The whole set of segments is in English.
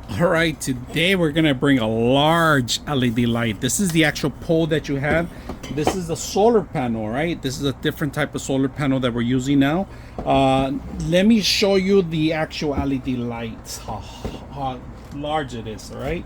All right, today we're gonna bring a large LED light. This is the actual pole that you have. This is the solar panel, right? This is a different type of solar panel that we're using now. Let me show you the actual LED lights, how large it is, all right?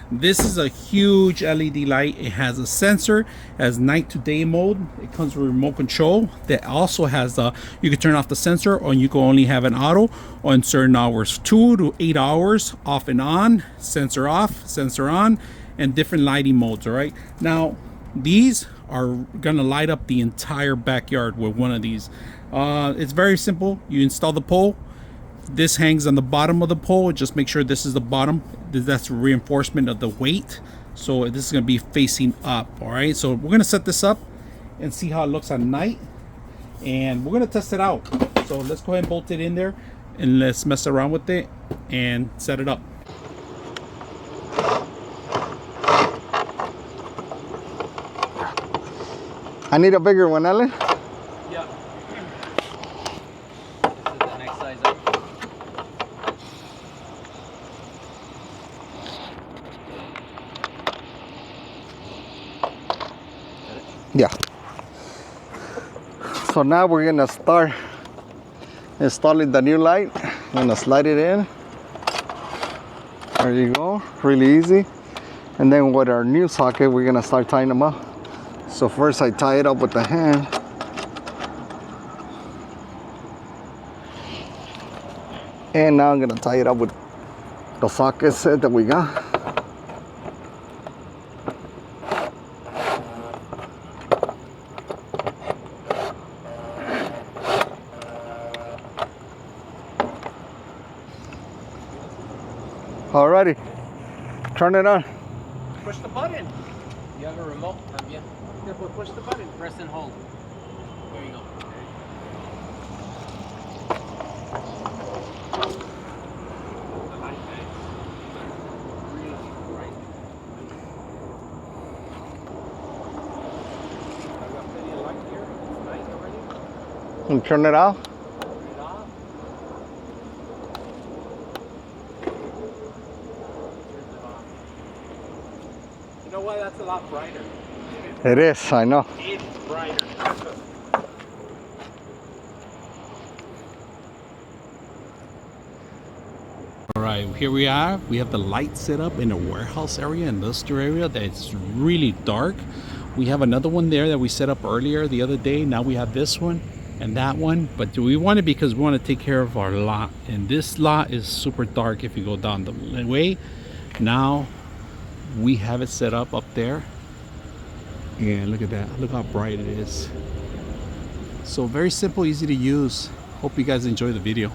This is a huge LED light. It has a sensor, has night to day mode. It comes with remote control. That also has you can turn off the sensor, or you can only have an auto on certain hours, 2 to 8 hours, off and on, sensor off, sensor on, and different lighting modes. All right. Now, these are gonna light up the entire backyard with one of these. It's very simple. You install the pole. This hangs on the bottom of the pole. Just make sure this is the bottom. That's reinforcement of the weight. So this is going to be facing up. All right. So we're going to set this up and see how it looks at night. And we're going to test it out. So let's go ahead and bolt it in there and let's mess around with it and set it up. I need a bigger one, Alan. Yeah. This is the next size up. Yeah. So now we're gonna start installing the new light. I'm gonna slide it in. There you go, really easy. And then with our new socket, we're gonna start tying them up. So first I tie it up with the hand. And now I'm gonna tie it up with the socket set that we got. Alrighty, turn it on. Push the button. You have a remote? Yeah. Push the button. Press and hold. There you go. And turn it off. You know what? That's a lot brighter. It is, I know. It's brighter. All right, here we are. We have the light set up in a warehouse area, industrial area that's really dark. We have another one there that we set up earlier the other day. Now we have this one and that one. But do we want it because we want to take care of our lot. And this lot is super dark if you go down the way. Now we have it set up there. And look at that. Look how bright it is. So very simple, easy to use. Hope you guys enjoy the video.